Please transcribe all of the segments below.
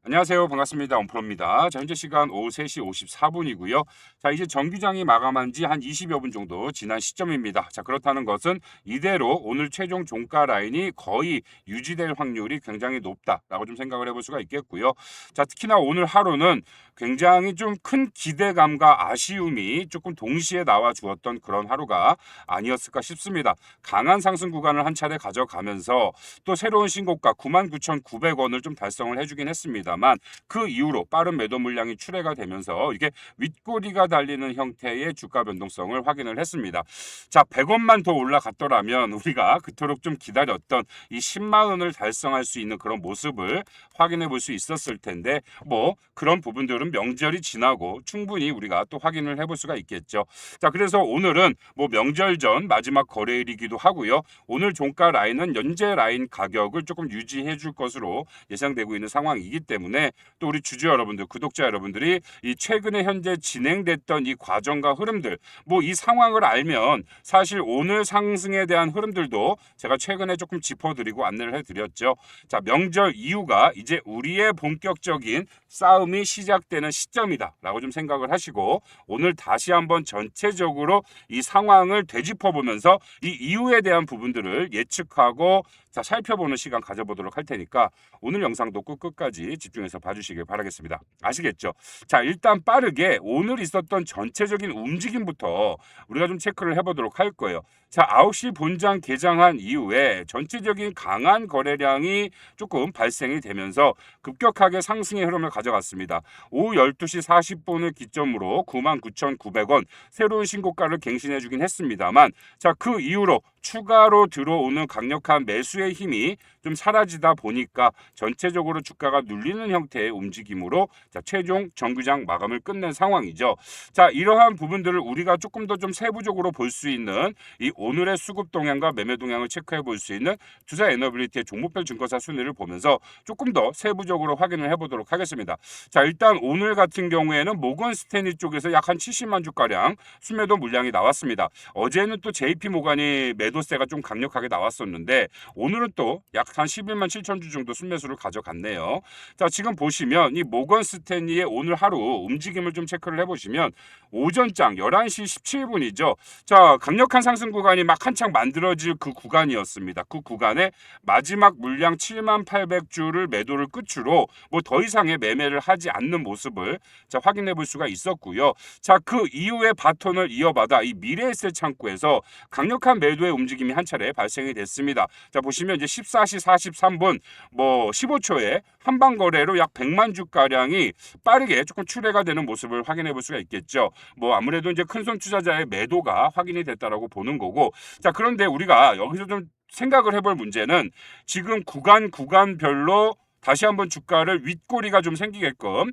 안녕하세요. 반갑습니다. 엄프로입니다. 자, 현재 시간 오후 3시 54분이고요. 자, 이제 정규장이 마감한 지 한 20여 분 정도 지난 시점입니다. 자, 그렇다는 것은 이대로 오늘 최종 종가 라인이 거의 유지될 확률이 굉장히 높다라고 좀 생각을 해볼 수가 있겠고요. 자, 특히나 오늘 하루는 굉장히 좀 큰 기대감과 아쉬움이 조금 동시에 나와 주었던 그런 하루가 아니었을까 싶습니다. 강한 상승 구간을 한 차례 가져가면서 또 새로운 신고가 99,900원을 좀 달성을 해주긴 했습니다만 그 이후로 빠른 매도 물량이 출회가 되면서 이게 윗꼬리가 달리는 형태의 주가 변동성을 확인을 했습니다. 자, 100원만 더 올라갔더라면 우리가 그토록 좀 기다렸던 이 10만 원을 달성할 수 있는 그런 모습을 확인해 볼 수 있었을 텐데 뭐 그런 부분들은 명절이 지나고 충분히 우리가 또 확인을 해볼 수가 있겠죠. 자, 그래서 오늘은 뭐 명절 전 마지막 거래일이기도 하고요. 오늘 종가 라인은 연재 라인 가격을 조금 유지해 줄 것으로 예상되고 있는 상황이기 때문에 또 우리 주주 여러분들, 구독자 여러분들이 이 최근에 현재 진행됐던 이 과정과 흐름들, 뭐 이 상황을 알면 사실 오늘 상승에 대한 흐름들도 제가 최근에 조금 짚어드리고 안내를 해드렸죠. 자, 명절 이후가 이제 우리의 본격적인 싸움이 시작되는 시점이다라고 좀 생각을 하시고 오늘 다시 한번 전체적으로 이 상황을 되짚어보면서 이 이후에 대한 부분들을 예측하고 자, 살펴보는 시간 가져보도록 할 테니까 오늘 영상도 끝까지 집중해서 봐주시길 바라겠습니다. 아시겠죠? 자, 일단 빠르게 오늘 있었던 전체적인 움직임부터 우리가 좀 체크를 해보도록 할 거예요. 자, 9시 본장 개장한 이후에 전체적인 강한 거래량이 조금 발생이 되면서 급격하게 상승의 흐름을 가져갔습니다. 오후 12시 40분을 기점으로 99,900원 새로운 신고가를 갱신해주긴 했습니다만 자, 그 이후로 추가로 들어오는 강력한 매수의 힘이 좀 사라지다 보니까 전체적으로 주가가 눌리는 형태의 움직임으로 자, 최종 정규장 마감을 끝낸 상황이죠. 자, 이러한 부분들을 우리가 조금 더 좀 세부적으로 볼 수 있는 이 오늘의 수급 동향과 매매 동향을 체크해 볼 수 있는 투자 에너빌리티의 종목별 증거사 순위를 보면서 조금 더 세부적으로 확인을 해보도록 하겠습니다. 자, 일단 오늘 같은 경우에는 모건 스탠리 쪽에서 약 한 70만 주가량 순매도 물량이 나왔습니다. 어제는 또 JP 모간이 매도세가 좀 강력하게 나왔었는데 오늘은 또 약 한 11만 7천 주 정도 순매수를 가져갔네요. 자, 지금 보시면 이 모건 스탠리의 오늘 하루 움직임을 좀 체크를 해보시면 오전장 11시 17분이죠. 자, 강력한 상승 구간이 막 한창 만들어질 그 구간이었습니다. 그 구간에 마지막 물량 7만 800주를 매도를 끝으로 뭐 더 이상의 매매를 하지 않는 모습을 자, 확인해 볼 수가 있었고요. 자, 그 이후에 바톤을 이어받아 이 미래에셋 창구에서 강력한 매도의 움직임이 한 차례 발생이 됐습니다. 자, 보시면 이제 14시 43분 뭐 15초에 한방 거래로 약 100만 주 가량이 빠르게 조금 출회가 되는 모습을 확인해 볼 수가 있겠죠. 뭐 아무래도 이제 큰손 투자자의 매도가 확인이 됐다라고 보는 거고. 자, 그런데 우리가 여기서 좀 생각을 해볼 문제는 지금 구간별로 다시 한번 주가를 윗꼬리가 좀 생기게끔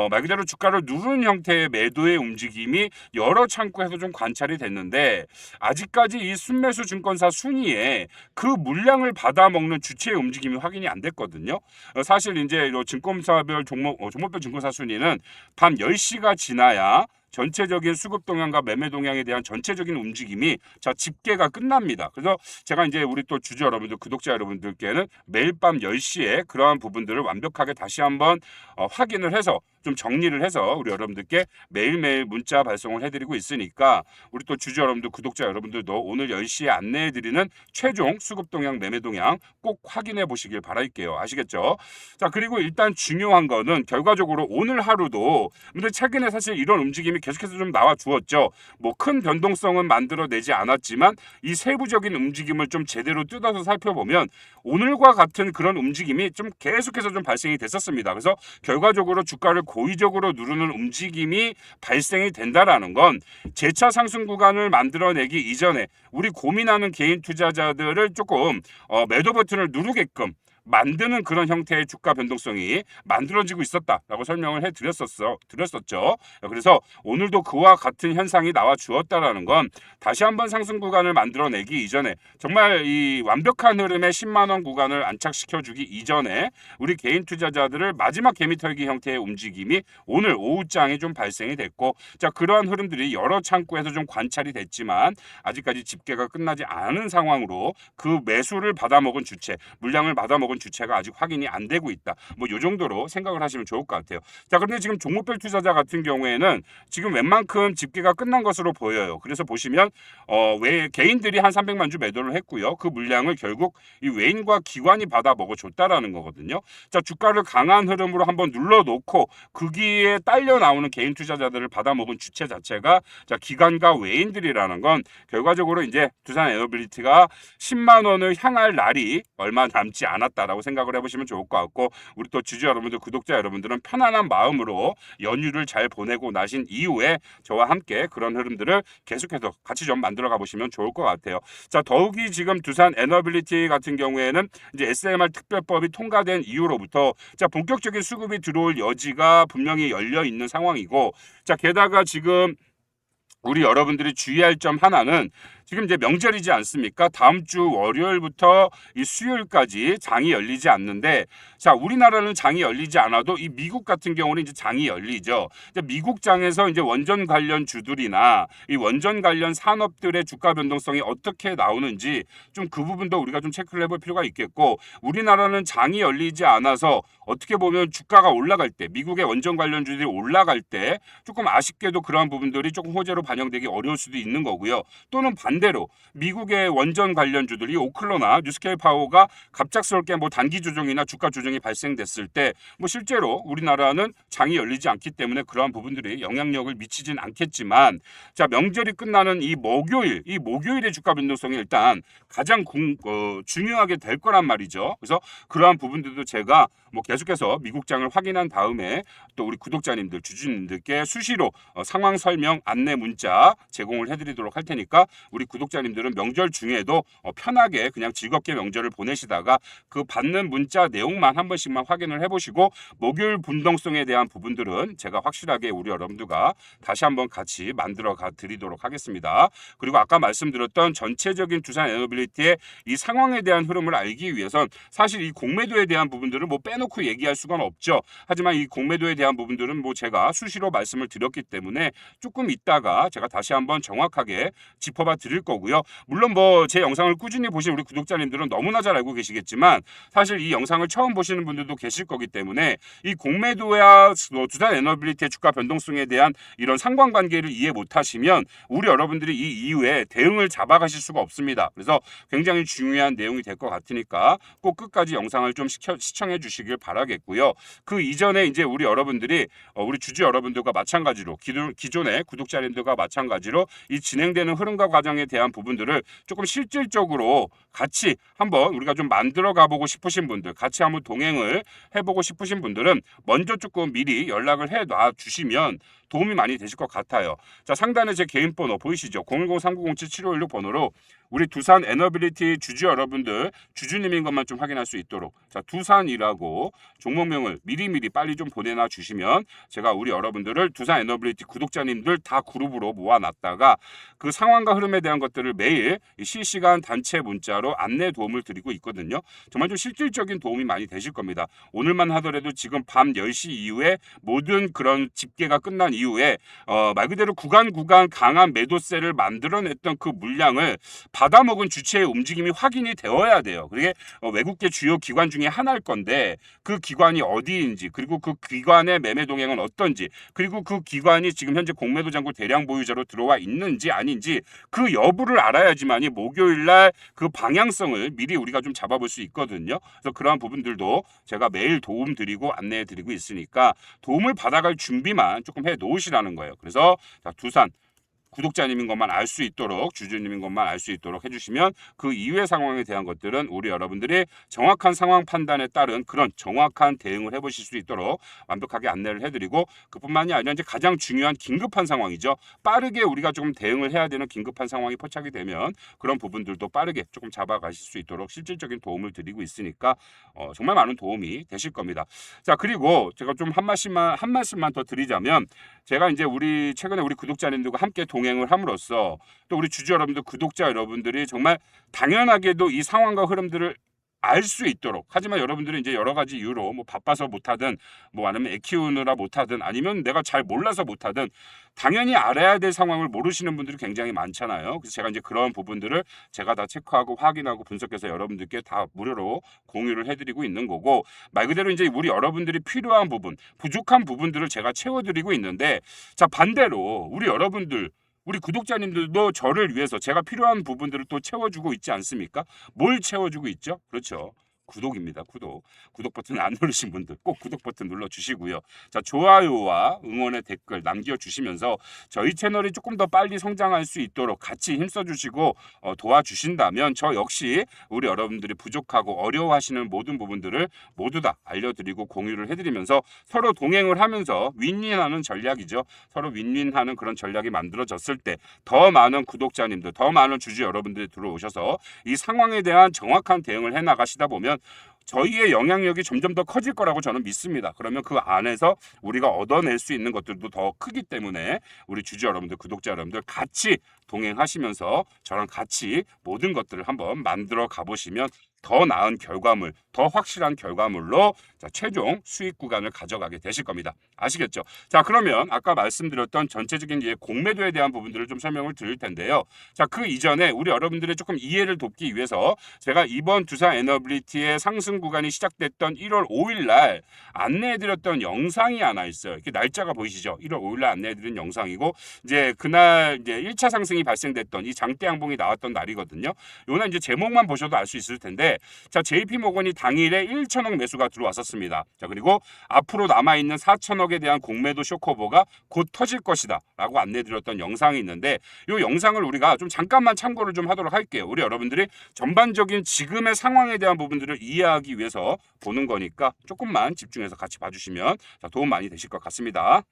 말 그대로 주가를 누르는 형태의 매도의 움직임이 여러 창구에서 좀 관찰이 됐는데 아직까지 이 순매수 증권사 순위에 그 물량을 받아먹는 주체의 움직임이 확인이 안 됐거든요. 사실 이제 증권사별 종목별 증권사 순위는 밤 10시가 지나야 전체적인 수급 동향과 매매 동향에 대한 전체적인 움직임이 자, 집계가 끝납니다. 그래서 제가 이제 우리 또 주주 여러분들, 구독자 여러분들께는 매일 밤 10시에 그러한 부분들을 완벽하게 다시 한번 확인을 해서 좀 정리를 해서 우리 여러분들께 매일매일 문자 발송을 해드리고 있으니까 우리 또 주주 여러분들, 구독자 여러분들도 오늘 10시에 안내해드리는 최종 수급 동향, 매매 동향 꼭 확인해 보시길 바랄게요. 아시겠죠? 자, 그리고 일단 중요한 거는 결과적으로 오늘 하루도 근데 최근에 사실 이런 움직임이 계속해서 좀 나와 주었죠. 뭐 큰 변동성은 만들어내지 않았지만 이 세부적인 움직임을 좀 제대로 뜯어서 살펴보면 오늘과 같은 그런 움직임이 좀 계속해서 좀 발생이 됐었습니다. 그래서 결과적으로 주가를 고의적으로 누르는 움직임이 발생이 된다라는 건 재차 상승 구간을 만들어내기 이전에 우리 고민하는 개인 투자자들을 조금 매도 버튼을 누르게끔 만드는 그런 형태의 주가 변동성이 만들어지고 있었다라고 설명을 드렸었죠. 그래서 오늘도 그와 같은 현상이 나와 주었다라는 건 다시 한번 상승 구간을 만들어내기 이전에 정말 이 완벽한 흐름의 10만 원 구간을 안착시켜주기 이전에 우리 개인 투자자들을 마지막 개미털기 형태의 움직임이 오늘 오후장에 좀 발생이 됐고 자, 그러한 흐름들이 여러 창구에서 좀 관찰이 됐지만 아직까지 집계가 끝나지 않은 상황으로 그 매수를 받아먹은 주체, 물량을 받아먹은 받아먹은 주체가 아직 확인이 안 되고 있다. 뭐 요 정도로 생각을 하시면 좋을 것 같아요. 자, 그런데 지금 종목별 투자자 같은 경우에는 지금 웬만큼 집계가 끝난 것으로 보여요. 그래서 보시면 왜 개인들이 한 300만 주 매도를 했고요. 그 물량을 결국 이 외인과 기관이 받아 먹어줬다라는 거거든요. 자, 주가를 강한 흐름으로 한번 눌러놓고 거기에 딸려 나오는 개인 투자자들을 받아 먹은 주체 자체가 자, 기관과 외인들이라는 건 결과적으로 이제 두산 에너빌리티가 10만 원을 향할 날이 얼마 남지 않았다라고 생각을 해보시면 좋을 것 같고, 우리 또 주주 여러분들, 구독자 여러분들은 편안한 마음으로 연휴를 잘 보내고 나신 이후에 저와 함께 그런 흐름들을 계속해서 같이 좀 만들어 가보시면 좋을 것 같아요. 자, 더욱이 지금 두산 에너빌리티 같은 경우에는 이제 SMR 특별법이 통과된 이후로부터 자, 본격적인 수급이 들어올 여지가 분명히 열려 있는 상황이고, 자, 게다가 지금 우리 여러분들이 주의할 점 하나는 지금 이제 명절이지 않습니까? 다음 주 월요일부터 이 수요일까지 장이 열리지 않는데, 자, 우리나라는 장이 열리지 않아도 이 미국 같은 경우는 이제 장이 열리죠. 이제 미국 장에서 이제 원전 관련 주들이나 이 원전 관련 산업들의 주가 변동성이 어떻게 나오는지 좀 그 부분도 우리가 좀 체크를 해볼 필요가 있겠고, 우리나라는 장이 열리지 않아서 어떻게 보면 주가가 올라갈 때, 미국의 원전 관련주들이 올라갈 때 조금 아쉽게도 그러한 부분들이 조금 호재로 반영되기 어려울 수도 있는 거고요. 또는 반대로 미국의 원전 관련주들이 오클로나 뉴스케일 파워가 갑작스럽게 뭐 단기 조정이나 주가 조정이 발생됐을 때 뭐 실제로 우리나라는 장이 열리지 않기 때문에 그러한 부분들이 영향력을 미치진 않겠지만, 자, 명절이 끝나는 이 목요일의 주가 변동성이 일단 가장 중요하게 될 거란 말이죠. 그래서 그러한 부분들도 제가 뭐 계속해서 미국장을 확인한 다음에 또 우리 구독자님들, 주주님들께 수시로 상황 설명 안내 문자 제공을 해드리도록 할 테니까 우리 구독자님들은 명절 중에도 편하게 그냥 즐겁게 명절을 보내시다가 그 받는 문자 내용만 한 번씩만 확인을 해보시고, 목요일 분동성에 대한 부분들은 제가 확실하게 우리 여러분들과 다시 한번 같이 만들어 가 드리도록 하겠습니다. 그리고 아까 말씀드렸던 전체적인 두산 에너빌리티의 이 상황에 대한 흐름을 알기 위해선 사실 이 공매도에 대한 부분들을 뭐 빼놓고 얘기할 수가 없죠. 하지만 이 공매도에 대한 부분들은 뭐 제가 수시로 말씀을 드렸기 때문에 조금 있다가 제가 다시 한번 정확하게 짚어봐 드릴 거고요. 물론 뭐 제 영상을 꾸준히 보신 우리 구독자님들은 너무나 잘 알고 계시겠지만 사실 이 영상을 처음 보시는 분들도 계실 거기 때문에 이 공매도와 두산 에너빌리티의 주가 변동성에 대한 이런 상관관계를 이해 못하시면 우리 여러분들이 이 이후에 대응을 잡아가실 수가 없습니다. 그래서 굉장히 중요한 내용이 될 것 같으니까 꼭 끝까지 영상을 좀 시청해 주시길 바라겠고요. 그 이전에 이제 우리 여러분들이 우리 주주 여러분들과 마찬가지로 기존의 구독자님들과 마찬가지로 이 진행되는 흐름과 과정에 대한 부분들을 조금 실질적으로 같이 한번 우리가 좀 만들어 가보고 싶으신 분들, 같이 한번 동행을 해보고 싶으신 분들은 먼저 조금 미리 연락을 해 놔 주시면 도움이 많이 되실 것 같아요. 자, 상단에 제 개인 번호 보이시죠? 010-3907-7516 번호로 우리 두산 에너빌리티 주주 여러분들 주주님인 것만 좀 확인할 수 있도록, 자, 두산이라고 종목명을 미리미리 빨리 좀 보내놔 주시면 제가 우리 여러분들을 두산 에너빌리티 구독자님들 다 그룹으로 모아놨다가 그 상황과 흐름에 대한 것들을 매일 실시간 단체 문자로 안내 도움을 드리고 있거든요. 정말 좀 실질적인 도움이 많이 되실 겁니다. 오늘만 하더라도 지금 밤 10시 이후에 모든 그런 집계가 끝난 이후에 말 그대로 구간 강한 매도세를 만들어냈던 그 물량을 받아먹은 주체의 움직임이 확인이 되어야 돼요. 그게 외국계 주요 기관 중에 하나일 건데 그 기관이 어디인지, 그리고 그 기관의 매매 동향은 어떤지, 그리고 그 기관이 지금 현재 공매도 잔고 대량 보유자로 들어와 있는지 아닌지 그 여부를 알아야지만이 목요일날 그 방향성을 미리 우리가 좀 잡아볼 수 있거든요. 그래서 그러한 부분들도 제가 매일 도움 드리고 안내해 드리고 있으니까 도움을 받아갈 준비만 조금 해 놓으시라는 거예요. 그래서 자, 두산 구독자님인 것만 알 수 있도록, 주주님인 것만 알 수 있도록 해주시면 그 이외의 상황에 대한 것들은 우리 여러분들이 정확한 상황 판단에 따른 그런 정확한 대응을 해보실 수 있도록 완벽하게 안내를 해드리고, 그뿐만이 아니라 이제 가장 중요한 긴급한 상황이죠. 빠르게 우리가 조금 대응을 해야 되는 긴급한 상황이 포착이 되면 그런 부분들도 빠르게 조금 잡아가실 수 있도록 실질적인 도움을 드리고 있으니까 정말 많은 도움이 되실 겁니다. 자, 그리고 제가 좀 한 말씀만 더 드리자면, 제가 이제 최근에 우리 구독자님들과 함께 동행을 함으로써 또 우리 주주 여러분들, 구독자 여러분들이 정말 당연하게도 이 상황과 흐름들을 알 수 있도록. 하지만 여러분들이 이제 여러 가지 이유로 뭐 바빠서 못하든 뭐 아니면 애 키우느라 못하든 아니면 내가 잘 몰라서 못하든 당연히 알아야 될 상황을 모르시는 분들이 굉장히 많잖아요. 그래서 제가 이제 그런 부분들을 제가 다 체크하고 확인하고 분석해서 여러분들께 다 무료로 공유를 해드리고 있는 거고, 말 그대로 이제 우리 여러분들이 필요한 부분, 부족한 부분들을 제가 채워드리고 있는데, 자 반대로 우리 여러분들, 우리 구독자님들도 저를 위해서 제가 필요한 부분들을 또 채워주고 있지 않습니까? 뭘 채워주고 있죠? 그렇죠. 구독입니다. 구독. 구독 버튼 안 누르신 분들 꼭 구독 버튼 눌러주시고요. 자, 좋아요와 응원의 댓글 남겨주시면서 저희 채널이 조금 더 빨리 성장할 수 있도록 같이 힘써주시고 도와주신다면 저 역시 우리 여러분들이 부족하고 어려워하시는 모든 부분들을 모두 다 알려드리고 공유를 해드리면서 서로 동행을 하면서 윈윈하는 전략이죠. 서로 윈윈하는 그런 전략이 만들어졌을 때 더 많은 구독자님들, 더 많은 주주 여러분들이 들어오셔서 이 상황에 대한 정확한 대응을 해나가시다 보면 저희의 영향력이 점점 더 커질 거라고 저는 믿습니다. 그러면 그 안에서 우리가 얻어낼 수 있는 것들도 더 크기 때문에 우리 주주 여러분들, 구독자 여러분들 같이 동행하시면서 저랑 같이 모든 것들을 한번 만들어 가보시면 더 나은 결과물, 더 확실한 결과물로 자, 최종 수익 구간을 가져가게 되실 겁니다. 아시겠죠? 자, 그러면 아까 말씀드렸던 전체적인 이제 공매도에 대한 부분들을 좀 설명을 드릴 텐데요. 자, 그 이전에 우리 여러분들의 조금 이해를 돕기 위해서 제가 이번 두산 에너빌리티의 상승 구간이 시작됐던 1월 5일 날 안내해드렸던 영상이 하나 있어요. 이렇게 날짜가 보이시죠? 1월 5일 날 안내해드린 영상이고, 이제 그날 이제 1차 상승이 발생됐던 이 장대 양봉이 나왔던 날이거든요. 요날 이제 제목만 보셔도 알 수 있을 텐데, 자, JP모건이 당일에 1천억 매수가 들어왔었습니다. 자, 그리고 앞으로 남아있는 4천억에 대한 공매도 쇼커버가 곧 터질 것이다 라고 안내드렸던 영상이 있는데, 이 영상을 우리가 좀 잠깐만 참고를 좀 하도록 할게요. 우리 여러분들이 전반적인 지금의 상황에 대한 부분들을 이해하기 위해서 보는 거니까 조금만 집중해서 같이 봐주시면 도움 많이 되실 것 같습니다.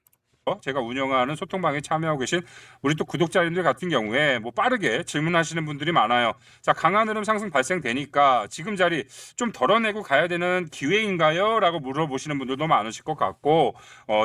제가 운영하는 소통방에 참여하고 계신 우리 또 구독자님들 같은 경우에 뭐 빠르게 질문하시는 분들이 많아요. 자, 강한 흐름 상승 발생되니까 지금 자리 좀 덜어내고 가야 되는 기회인가요? 라고 물어보시는 분들도 많으실 것 같고,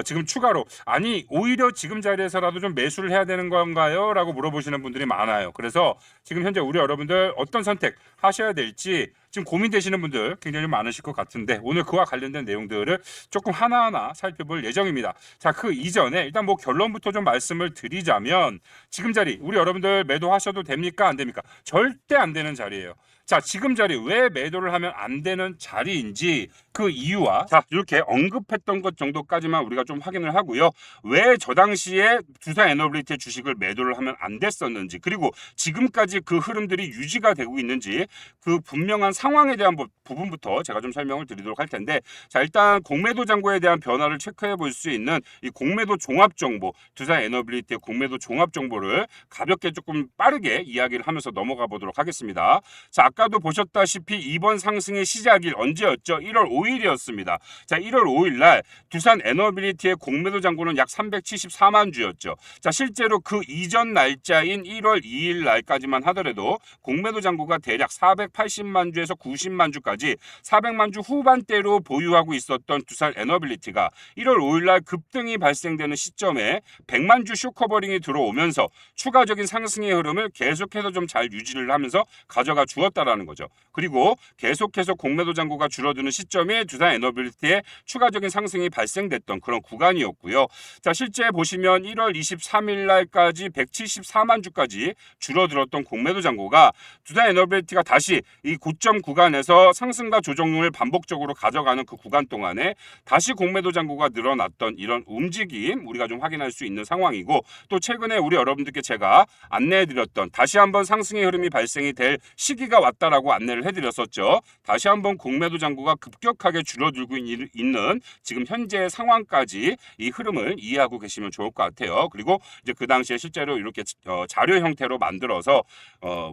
지금 추가로 아니 오히려 지금 자리에서라도 좀 매수를 해야 되는 건가요? 라고 물어보시는 분들이 많아요. 그래서 지금 현재 우리 여러분들 어떤 선택 하셔야 될지 지금 고민되시는 분들 굉장히 많으실 것 같은데, 오늘 그와 관련된 내용들을 조금 하나하나 살펴볼 예정입니다. 자, 그 이전에 일단 뭐 결론부터 좀 말씀을 드리자면, 지금 자리 우리 여러분들 매도하셔도 됩니까? 안 됩니까? 절대 안 되는 자리예요. 자, 지금 자리 왜 매도를 하면 안 되는 자리인지 그 이유와 자, 이렇게 언급했던 것 정도까지만 우리가 좀 확인을 하고요. 왜 저 당시에 두산 에너빌리티의 주식을 매도를 하면 안 됐었는지, 그리고 지금까지 그 흐름들이 유지가 되고 있는지 그 분명한 상황에 대한 부분부터 제가 좀 설명을 드리도록 할 텐데, 자, 일단 공매도 잔고에 대한 변화를 체크해 볼 수 있는 이 공매도 종합 정보, 두산 에너빌리티의 공매도 종합 정보를 가볍게 조금 빠르게 이야기를 하면서 넘어가 보도록 하겠습니다. 자, 아까도 보셨다시피 이번 상승의 시작일 언제였죠? 1월 5일이었습니다. 자, 1월 5일 날 두산 에너빌리티의 공매도 잔고는 약 374만 주였죠. 자, 실제로 그 이전 날짜인 1월 2일 날까지만 하더라도 공매도 잔고가 대략 480만 주에서 90만 주까지 400만 주 후반대로 보유하고 있었던 두산 에너빌리티가 1월 5일 날 급등이 발생되는 시점에 100만 주 쇼커버링이 들어오면서 추가적인 상승의 흐름을 계속해서 좀 잘 유지를 하면서 가져가 주었다라는 거죠. 그리고 계속해서 공매도 잔고가 줄어드는 시점에 두산 에너빌리티의 추가적인 상승이 발생됐던 그런 구간이었고요. 자, 실제 보시면 1월 23일 날까지 174만 주까지 줄어들었던 공매도 잔고가 두산 에너빌리티가 다시 이 고점 구간에서 상승과 조정을 반복적으로 가져가는 그 구간 동안에 다시 공매도 잔고가 늘어났던 이런 움직임 우리가 좀 확인할 수 있는 상황이고, 또 최근에 우리 여러분들께 제가 안내해드렸던 다시 한번 상승의 흐름이 발생이 될 시기가 왔다라고 안내를 해드렸었죠. 다시 한번 공매도 잔고가 급격하게 줄어들고 있는 지금 현재 상황까지 이 흐름을 이해하고 계시면 좋을 것 같아요. 그리고 이제 그 당시에 실제로 이렇게 자료 형태로 만들어서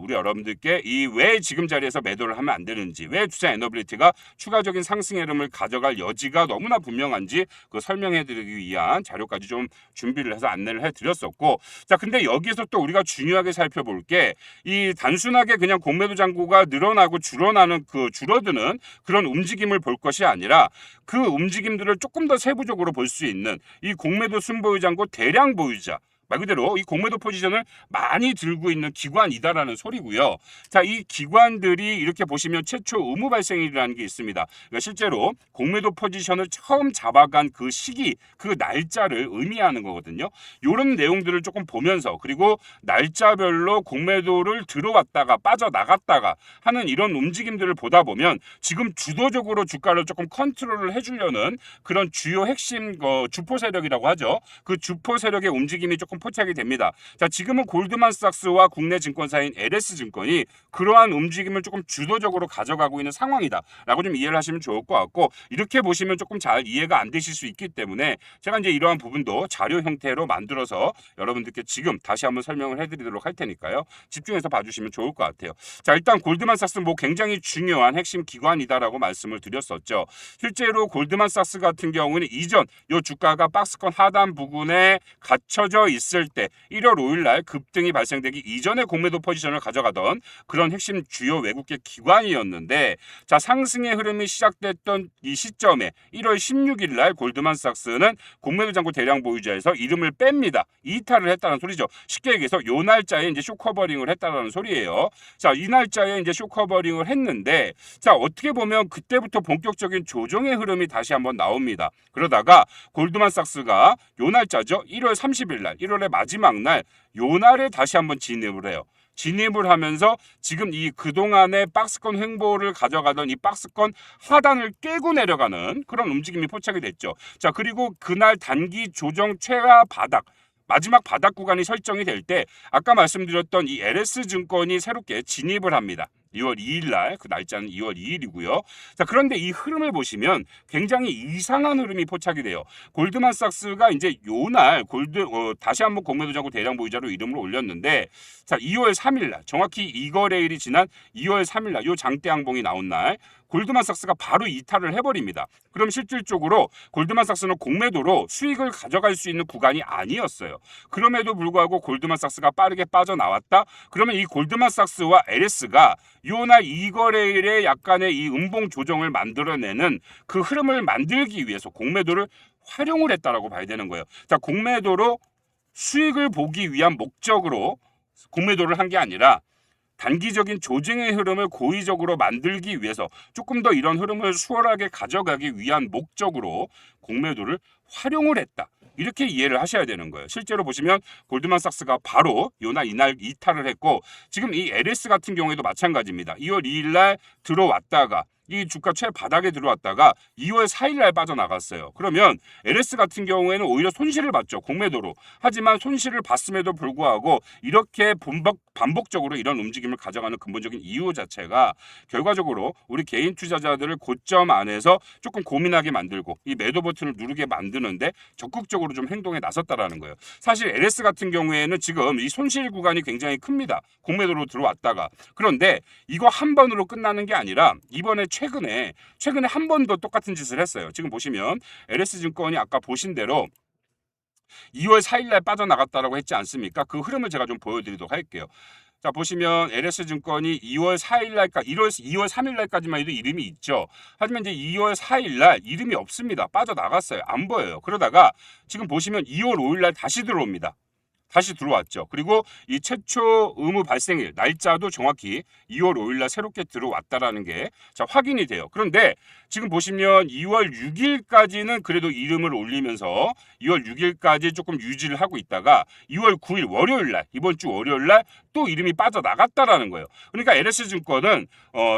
우리 여러분들께 이 왜 지금 자리에서 매도를 하면 안 되는지, 왜 두산 에너빌리티가 추가적인 상승의 흐름을 가져갈 여지가 너무나 분명한지 그 설명해드리기 위한 자료까지 좀 준비를 해서 안내를 해드렸었고, 자, 근데 여기서 또 우리가 중요하게 살펴볼 게 이 단순하게 그냥 공매도 잔고가 늘어나고 줄어드는 그런 움직임을 볼 것이 아니라 그 움직임들을 조금 더 세부적으로 볼 수 있는 이 공매도 순보유 잔고 대량 보유자 말 그대로 이 공매도 포지션을 많이 들고 있는 기관이다라는 소리고요. 자, 이 기관들이 이렇게 보시면 최초 의무 발생일이라는 게 있습니다. 그러니까 실제로 공매도 포지션을 처음 잡아간 그 시기, 그 날짜를 의미하는 거거든요. 이런 내용들을 조금 보면서 그리고 날짜별로 공매도를 들어왔다가 빠져나갔다가 하는 이런 움직임들을 보다 보면 지금 주도적으로 주가를 조금 컨트롤을 해주려는 그런 주요 핵심 주포 세력이라고 하죠. 그 주포 세력의 움직임이 조금 포착이 됩니다. 자, 지금은 골드만삭스와 국내 증권사인 LS증권이 그러한 움직임을 조금 주도적으로 가져가고 있는 상황이다라고 좀 이해를 하시면 좋을 것 같고, 이렇게 보시면 조금 잘 이해가 안 되실 수 있기 때문에 제가 이제 이러한 부분도 자료 형태로 만들어서 여러분들께 지금 다시 한번 설명을 해드리도록 할 테니까요. 집중해서 봐주시면 좋을 것 같아요. 자, 일단 골드만삭스 뭐 굉장히 중요한 핵심 기관이다라고 말씀을 드렸었죠. 실제로 골드만삭스 같은 경우는 이전 요 주가가 박스권 하단 부근에 갇혀져 있을 때 1월 5일 날 급등이 발생되기 이전에 공매도 포지션을 가져가던 그런 핵심 주요 외국계 기관이었는데, 자, 상승의 흐름이 시작됐던 이 시점에 1월 16일 날 골드만삭스는 공매도 잔고 대량 보유자에서 이름을 뺍니다. 이탈을 했다는 소리죠. 쉽게 얘기해서 요 날짜에 이제 쇼커버링을 했다는 소리예요. 자, 이 날짜에 이제 쇼커버링을 했는데, 자, 어떻게 보면 그때부터 본격적인 조정의 흐름이 다시 한번 나옵니다. 그러다가 골드만삭스가 요 날짜죠. 1월 30일 날, 1월의 마지막 날, 요 날에 다시 한번 진입을 해요. 진입을 하면서 지금 이 그동안의 박스권 횡보를 가져가던 이 박스권 하단을 깨고 내려가는 그런 움직임이 포착이 됐죠. 자, 그리고 그날 단기 조정 최하 바닥, 마지막 바닥 구간이 설정이 될 때 아까 말씀드렸던 이 LS증권이 새롭게 진입을 합니다. 2월 2일 날, 그 날짜는 2월 2일이고요. 자, 그런데 이 흐름을 보시면 굉장히 이상한 흐름이 포착이 돼요. 골드만삭스가 이제 요날 다시 한번 공매도 잔고 대량 보유자로 이름을 올렸는데, 자, 2월 3일 날, 정확히 이 거래일이 지난 2월 3일 날, 요 장대 항봉이 나온 날 골드만삭스가 바로 이탈을 해버립니다. 그럼 실질적으로 골드만삭스는 공매도로 수익을 가져갈 수 있는 구간이 아니었어요. 그럼에도 불구하고 골드만삭스가 빠르게 빠져나왔다. 그러면 이 골드만삭스와 LS가 요날 이 거래일에 약간의 이 음봉 조정을 만들어내는 그 흐름을 만들기 위해서 공매도를 활용을 했다라고 봐야 되는 거예요. 자, 공매도로 수익을 보기 위한 목적으로 공매도를 한 게 아니라 단기적인 조정의 흐름을 고의적으로 만들기 위해서 조금 더 이런 흐름을 수월하게 가져가기 위한 목적으로 공매도를 활용을 했다. 이렇게 이해를 하셔야 되는 거예요. 실제로 보시면 골드만삭스가 바로 요날 이날 이탈을 했고, 지금 이 LS 같은 경우에도 마찬가지입니다. 2월 2일 날 들어왔다가 이 주가 최바닥에 들어왔다가 2월 4일 날 빠져나갔어요. 그러면 LS 같은 경우에는 오히려 손실을 봤죠. 공매도로. 하지만 손실을 봤음에도 불구하고 이렇게 반복적으로 이런 움직임을 가져가는 근본적인 이유 자체가 결과적으로 우리 개인 투자자들을 고점 안에서 조금 고민하게 만들고 이 매도 버튼을 누르게 만드는데 적극적으로 좀 행동에 나섰다라는 거예요. 사실 LS 같은 경우에는 지금 이 손실 구간이 굉장히 큽니다. 공매도로 들어왔다가. 그런데 이거 한 번으로 끝나는 게 아니라 이번에 최근에 한 번 더 똑같은 짓을 했어요. 지금 보시면 LS증권이 아까 보신 대로 2월 4일 날 빠져나갔다라고 했지 않습니까? 그 흐름을 제가 좀 보여드리도록 할게요. 자, 보시면 LS증권이 2월 4일 날까지 2월 3일 날까지만 해도 이름이 있죠. 하지만 이제 2월 4일 날 이름이 없습니다. 빠져나갔어요. 안 보여요. 그러다가 지금 보시면 2월 5일 날 다시 들어옵니다. 다시 들어왔죠. 그리고 이 최초 의무 발생일 날짜도 정확히 2월 5일 날 새롭게 들어왔다라는 게 확인이 돼요. 그런데 지금 보시면 2월 6일까지는 그래도 이름을 올리면서 2월 6일까지 조금 유지를 하고 있다가 2월 9일 월요일 날, 이번 주 월요일 날 또 이름이 빠져나갔다라는 거예요. 그러니까 LS증권은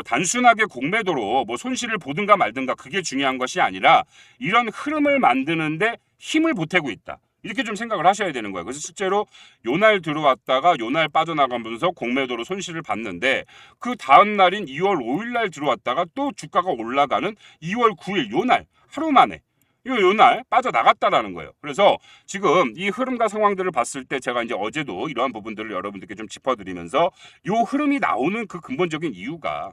단순하게 공매도로 뭐 손실을 보든가 말든가 그게 중요한 것이 아니라 이런 흐름을 만드는데 힘을 보태고 있다. 이렇게 좀 생각을 하셔야 되는 거예요. 그래서 실제로 요날 들어왔다가 요날 빠져나가면서 공매도로 손실을 봤는데, 그 다음 날인 2월 5일 날 들어왔다가 또 주가가 올라가는 2월 9일 요날 하루 만에 요날 빠져나갔다라는 거예요. 그래서 지금 이 흐름과 상황들을 봤을 때 제가 이제 어제도 이러한 부분들을 여러분들께 좀 짚어드리면서 요 흐름이 나오는 그 근본적인 이유가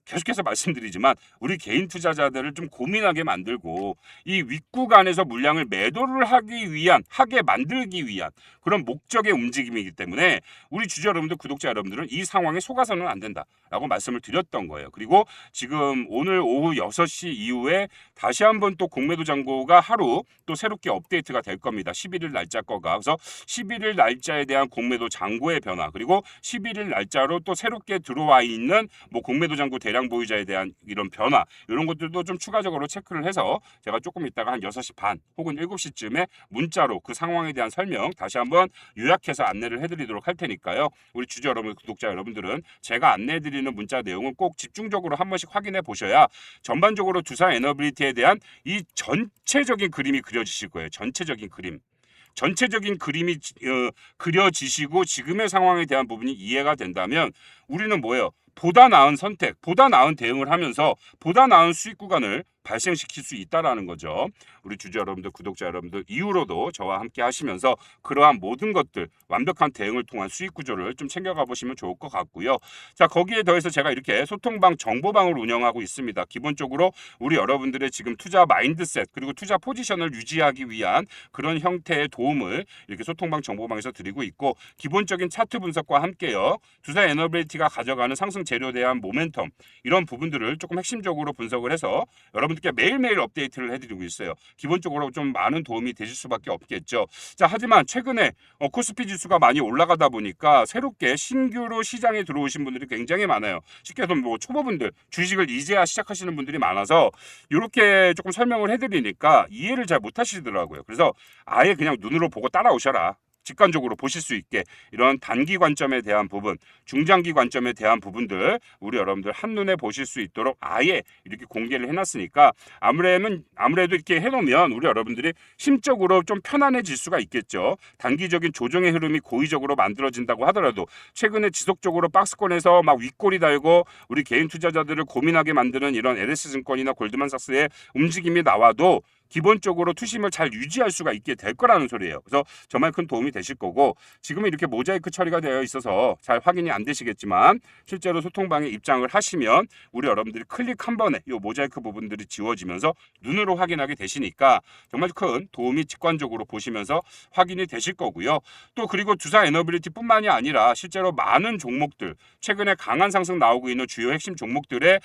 계속해서 말씀드리지만 우리 개인 투자자들을 좀 고민하게 만들고 이 윗구간에서 물량을 매도를 하게 만들기 위한 그런 목적의 움직임이기 때문에 우리 주주 여러분들, 구독자 여러분들은 이 상황에 속아서는 안 된다라고 말씀을 드렸던 거예요. 그리고 지금 오늘 오후 6시 이후에 다시 한번 또 공매도 잔고가 하루 또 새롭게 업데이트가 될 겁니다. 11일 날짜 거가. 그래서 11일 날짜에 대한 공매도 잔고의 변화, 그리고 11일 날짜로 또 새롭게 들어와 있는 뭐 공매도 잔고 대량 보유자에 대한 이런 변화, 이런 것들도 좀 추가적으로 체크를 해서 제가 조금 있다가 한 6시 반 혹은 7시쯤에 문자로 그 상황에 대한 설명 다시 한번 요약해서 안내를 해드리도록 할 테니까요. 우리 주주 여러분, 구독자 여러분들은 제가 안내해드리는 문자 내용은 꼭 집중적으로 한 번씩 확인해 보셔야 전반적으로 두산 에너빌리티에 대한 이 전체적인 그림이 그려지실 거예요. 전체적인 그림이 그려지시고 지금의 상황에 대한 부분이 이해가 된다면 우리는 뭐예요? 보다 나은 선택, 보다 나은 대응을 하면서 보다 나은 수익 구간을 발생시킬 수 있다라는 거죠. 우리 주주 여러분들, 구독자 여러분들 이후로도 저와 함께 하시면서 그러한 모든 것들 완벽한 대응을 통한 수익 구조를 좀 챙겨가 보시면 좋을 것 같고요. 자, 거기에 더해서 제가 이렇게 소통방, 정보방을 운영하고 있습니다. 기본적으로 우리 여러분들의 지금 투자 마인드셋 그리고 투자 포지션을 유지하기 위한 그런 형태의 도움을 이렇게 소통방, 정보방에서 드리고 있고, 기본적인 차트 분석과 함께요. 두산 에너빌리티가 가져가는 상승 재료에 대한 모멘텀, 이런 부분들을 조금 핵심적으로 분석을 해서 여러분들께 매일매일 업데이트를 해드리고 있어요. 기본적으로 좀 많은 도움이 되실 수밖에 없겠죠. 자, 하지만 최근에 코스피 지수가 많이 올라가다 보니까 새롭게 신규로 시장에 들어오신 분들이 굉장히 많아요. 쉽게 해서 뭐 초보분들, 주식을 이제야 시작하시는 분들이 많아서 이렇게 조금 설명을 해드리니까 이해를 잘 못하시더라고요. 그래서 아예 그냥 눈으로 보고 따라오셔라. 직관적으로 보실 수 있게 이런 단기 관점에 대한 부분, 중장기 관점에 대한 부분들 우리 여러분들 한눈에 보실 수 있도록 아예 이렇게 공개를 해놨으니까 아무래도 이렇게 해놓으면 우리 여러분들이 심적으로 좀 편안해질 수가 있겠죠. 단기적인 조정의 흐름이 고의적으로 만들어진다고 하더라도 최근에 지속적으로 박스권에서 막 윗골이 달고 우리 개인 투자자들을 고민하게 만드는 이런 LS증권이나 골드만삭스의 움직임이 나와도 기본적으로 투심을 잘 유지할 수가 있게 될 거라는 소리예요. 그래서 정말 큰 도움이 되실 거고, 지금은 이렇게 모자이크 처리가 되어 있어서 잘 확인이 안 되시겠지만 실제로 소통방에 입장을 하시면 우리 여러분들이 클릭 한 번에 이 모자이크 부분들이 지워지면서 눈으로 확인하게 되시니까 정말 큰 도움이 직관적으로 보시면서 확인이 되실 거고요. 또 그리고 두산 에너빌리티뿐만이 아니라 실제로 많은 종목들, 최근에 강한 상승 나오고 있는 주요 핵심 종목들의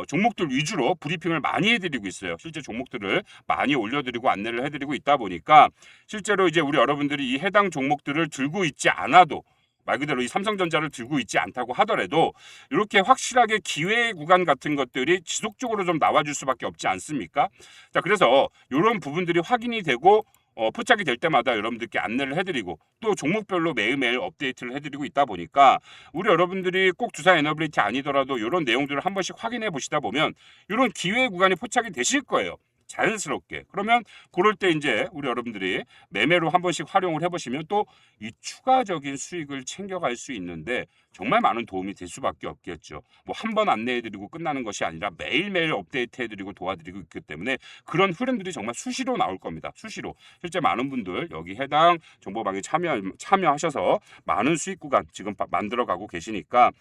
종목들 위주로 브리핑을 많이 해드리고 있어요. 실제 종목들을 많이 올려드리고 안내를 해드리고 있다 보니까 실제로 이제 우리 여러분들이 이 해당 종목들을 들고 있지 않아도, 말 그대로 이 삼성전자를 들고 있지 않다고 하더라도 이렇게 확실하게 기회 구간 같은 것들이 지속적으로 좀 나와줄 수밖에 없지 않습니까? 자, 그래서 이런 부분들이 확인이 되고 포착이 될 때마다 여러분들께 안내를 해드리고 또 종목별로 매일매일 업데이트를 해드리고 있다 보니까 우리 여러분들이 꼭 두산 에너빌리티 아니더라도 이런 내용들을 한 번씩 확인해 보시다 보면 이런 기회 구간이 포착이 되실 거예요. 자연스럽게. 그러면 그럴 때 이제 우리 여러분들이 매매로 한 번씩 활용을 해보시면 또 이 추가적인 수익을 챙겨갈 수 있는데 정말 많은 도움이 될 수밖에 없겠죠. 뭐 한 번 안내해드리고 끝나는 것이 아니라 매일매일 업데이트해드리고 도와드리고 있기 때문에 그런 흐름들이 정말 수시로 나올 겁니다. 수시로. 실제 많은 분들 여기 해당 정보방에 참여하셔서 많은 수익 구간 지금 만들어가고 계시니까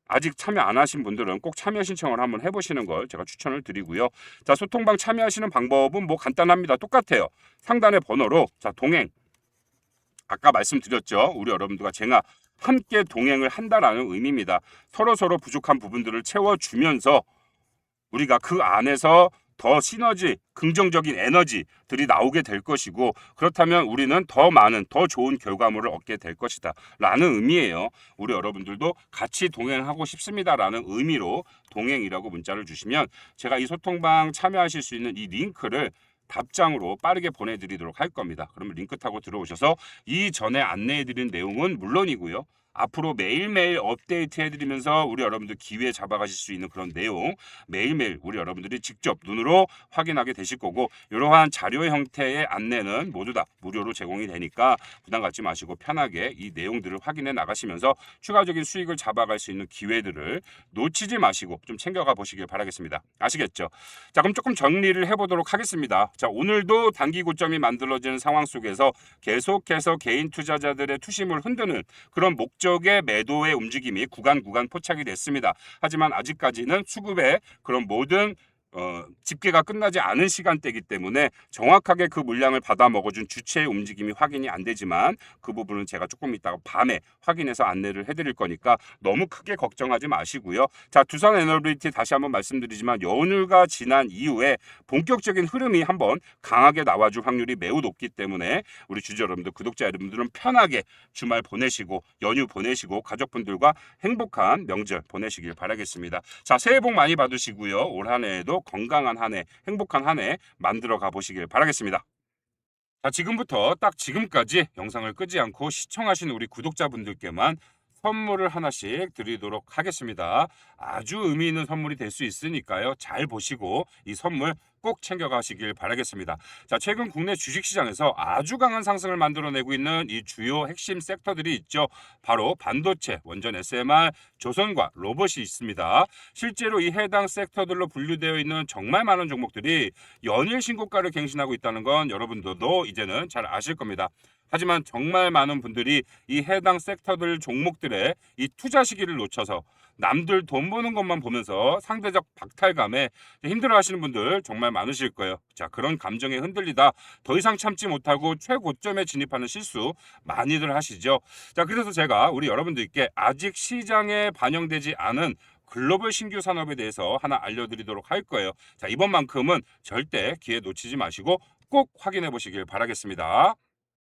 아직 참여 안 하신 분들은 꼭 참여 신청을 한번 해보시는 걸 제가 추천을 드리고요. 자, 소통방 참여하시는 방법은 뭐 간단합니다. 똑같아요. 상단의 번호로 자, 동행. 아까 말씀드렸죠. 우리 여러분들과 제가 함께 동행을 한다라는 의미입니다. 서로 부족한 부분들을 채워주면서 우리가 그 안에서 더 시너지, 긍정적인 에너지들이 나오게 될 것이고, 그렇다면 우리는 더 많은, 더 좋은 결과물을 얻게 될 것이다 라는 의미예요. 우리 여러분들도 같이 동행하고 싶습니다라는 의미로 동행이라고 문자를 주시면 제가 이 소통방 참여하실 수 있는 이 링크를 답장으로 빠르게 보내드리도록 할 겁니다. 그러면 링크 타고 들어오셔서 이전에 안내해드린 내용은 물론이고요. 앞으로 매일매일 업데이트 해드리면서 우리 여러분들 기회 잡아가실 수 있는 그런 내용 매일매일 우리 여러분들이 직접 눈으로 확인하게 되실 거고, 이러한 자료 형태의 안내는 모두 다 무료로 제공이 되니까 부담 갖지 마시고 편하게 이 내용들을 확인해 나가시면서 추가적인 수익을 잡아갈 수 있는 기회들을 놓치지 마시고 좀 챙겨가 보시길 바라겠습니다. 아시겠죠? 자, 그럼 조금 정리를 해보도록 하겠습니다. 자, 오늘도 단기 고점이 만들어지는 상황 속에서 계속해서 개인 투자자들의 투심을 흔드는 그런 목적 위쪽에 매도의 움직임이 구간 포착이 됐습니다. 하지만 아직까지는 수급의 그런 모든 집계가 끝나지 않은 시간대이기 때문에 정확하게 그 물량을 받아 먹어준 주체의 움직임이 확인이 안 되지만 그 부분은 제가 조금 이따가 밤에 확인해서 안내를 해드릴 거니까 너무 크게 걱정하지 마시고요. 자, 두산에너빌리티 다시 한번 말씀드리지만 연휴가 지난 이후에 본격적인 흐름이 한번 강하게 나와줄 확률이 매우 높기 때문에 우리 주주 여러분들, 구독자 여러분들은 편하게 주말 보내시고 연휴 보내시고 가족분들과 행복한 명절 보내시길 바라겠습니다. 자, 새해 복 많이 받으시고요. 올 한 해에도 건강한 한 해, 행복한 한 해 만들어 가보시길 바라겠습니다. 자, 지금부터 딱 지금까지 영상을 끄지 않고 시청하신 우리 구독자분들께만 선물을 하나씩 드리도록 하겠습니다. 아주 의미 있는 선물이 될 수 있으니까요. 잘 보시고 이 선물 꼭 챙겨가시길 바라겠습니다. 자, 최근 국내 주식시장에서 아주 강한 상승을 만들어내고 있는 이 주요 핵심 섹터들이 있죠. 바로 반도체, 원전 SMR, 조선과 로봇이 있습니다. 실제로 이 해당 섹터들로 분류되어 있는 정말 많은 종목들이 연일 신고가를 갱신하고 있다는 건 여러분들도 이제는 잘 아실 겁니다. 하지만 정말 많은 분들이 이 해당 섹터들 종목들의 이 투자 시기를 놓쳐서 남들 돈 버는 것만 보면서 상대적 박탈감에 힘들어하시는 분들 정말 많으실 거예요. 자, 그런 감정에 흔들리다 더 이상 참지 못하고 최고점에 진입하는 실수 많이들 하시죠. 자, 그래서 제가 우리 여러분들께 아직 시장에 반영되지 않은 글로벌 신규 산업에 대해서 하나 알려드리도록 할 거예요. 자, 이번만큼은 절대 기회 놓치지 마시고 꼭 확인해 보시길 바라겠습니다.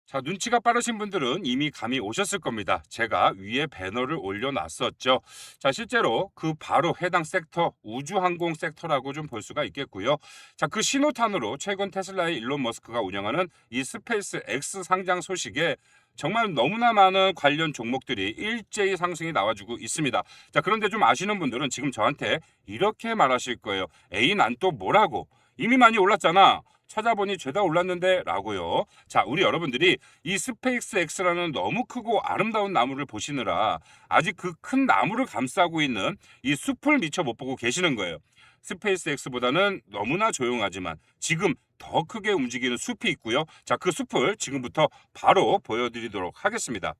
자, 눈치가 빠르신 분들은 이미 감이 오셨을 겁니다. 제가 위에 배너를 올려놨었죠. 자, 실제로 그 바로 해당 섹터, 우주항공 섹터라고 좀 볼 수가 있겠고요. 자, 그 신호탄으로 최근 테슬라의 일론 머스크가 운영하는 이 스페이스 X 상장 소식에 정말 너무나 많은 관련 종목들이 일제히 상승이 나와주고 있습니다. 자, 그런데 좀 아시는 분들은 지금 저한테 이렇게 말하실 거예요. 에이, 난 또 뭐라고? 이미 많이 올랐잖아. 찾아보니 죄다 올랐는데 라고요. 자, 우리 여러분들이 이 스페이스 X라는 너무 크고 아름다운 나무를 보시느라 아직 그 큰 나무를 감싸고 있는 이 숲을 미처 못 보고 계시는 거예요. 스페이스 X보다는 너무나 조용하지만 지금 더 크게 움직이는 숲이 있고요. 자, 그 숲을 지금부터 바로 보여드리도록 하겠습니다.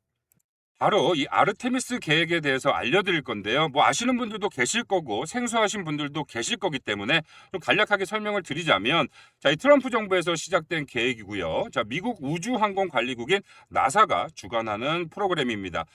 바로 이 아르테미스 계획에 대해서 알려드릴 건데요. 뭐 아시는 분들도 계실 거고 생소하신 분들도 계실 거기 때문에 좀 간략하게 설명을 드리자면, 자, 이 트럼프 정부에서 시작된 계획이고요. 자, 미국 우주항공관리국인 나사가 주관하는 프로그램입니다.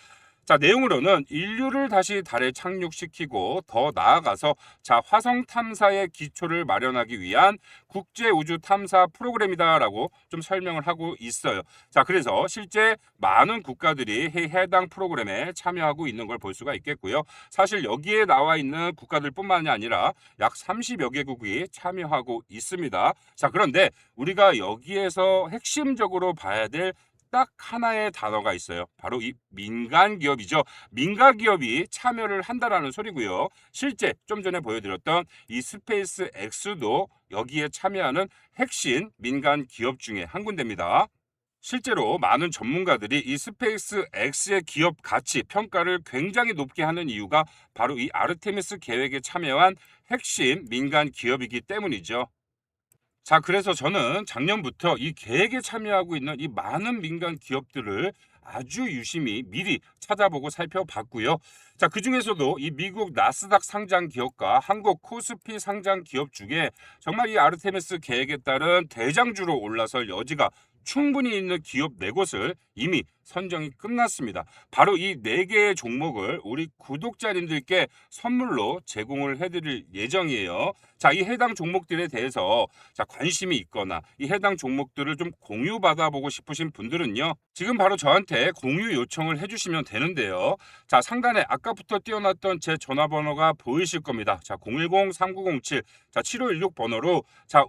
자, 내용으로는 인류를 다시 달에 착륙시키고 더 나아가서 자, 화성 탐사의 기초를 마련하기 위한 국제 우주 탐사 프로그램이다라고 좀 설명을 하고 있어요. 자, 그래서 실제 많은 국가들이 해당 프로그램에 참여하고 있는 걸 볼 수가 있겠고요. 사실 여기에 나와 있는 국가들뿐만이 아니라 약 30여 개국이 참여하고 있습니다. 자, 그런데 우리가 여기에서 핵심적으로 봐야 될 딱 하나의 단어가 있어요. 바로 이 민간 기업이죠. 민간 기업이 참여를 한다라는 소리고요. 실제 좀 전에 보여드렸던 이 스페이스 X도 여기에 참여하는 핵심 민간 기업 중에 한 군데입니다. 실제로 많은 전문가들이 이 스페이스 X의 기업 가치 평가를 굉장히 높게 하는 이유가 바로 이 아르테미스 계획에 참여한 핵심 민간 기업이기 때문이죠. 자, 그래서 저는 작년부터 이 계획에 참여하고 있는 이 많은 민간 기업들을 아주 유심히 미리 찾아보고 살펴봤고요. 자, 그중에서도 이 미국 나스닥 상장 기업과 한국 코스피 상장 기업 중에 정말 이 아르테미스 계획에 따른 대장주로 올라설 여지가 충분히 있는 기업 4곳을 이미 선정이 끝났습니다. 바로 이 4개의 종목을 우리 구독자님들께 선물로 제공을 해드릴 예정이에요. 자, 이 해당 종목들에 대해서 자, 관심이 있거나 이 해당 종목들을 좀 공유받아 보고 싶으신 분들은요, 지금 바로 저한테 공유 요청을 해주시면 되는데요. 자, 상단에 아까부터 띄워놨던 제 전화번호가 보이실 겁니다. 자, 010-3907, 자, 7516 번호로 자,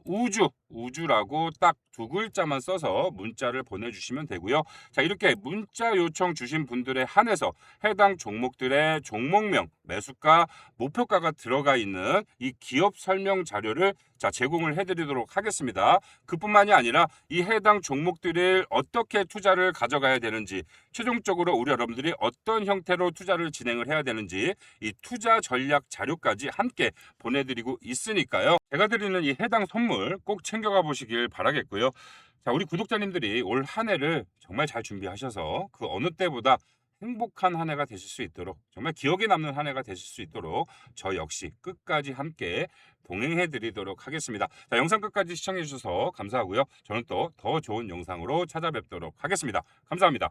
우주라고 딱 2글자만 써서 문자를 보내주시면 되고요. 자, 이렇게 문자 요청 주신 분들에 한해서 해당 종목들의 종목명, 매수가, 목표가가 들어가 있는 이 기업 설명 자료를 자, 제공을 해드리도록 하겠습니다. 그뿐만이 아니라 이 해당 종목들을 어떻게 투자를 가져가야 되는지, 최종적으로 우리 여러분들이 어떤 형태로 투자를 진행을 해야 되는지 이 투자 전략 자료까지 함께 보내드리고 있으니까요. 제가 드리는 이 해당 선물 꼭 챙겨가 보시길 바라겠고요. 자, 우리 구독자님들이 올 한 해를 정말 잘 준비하셔서 그 어느 때보다 행복한 한 해가 되실 수 있도록 정말 기억에 남는 한 해가 되실 수 있도록 저 역시 끝까지 함께 동행해 드리도록 하겠습니다. 자, 영상 끝까지 시청해 주셔서 감사하고요. 저는 또 더 좋은 영상으로 찾아뵙도록 하겠습니다. 감사합니다.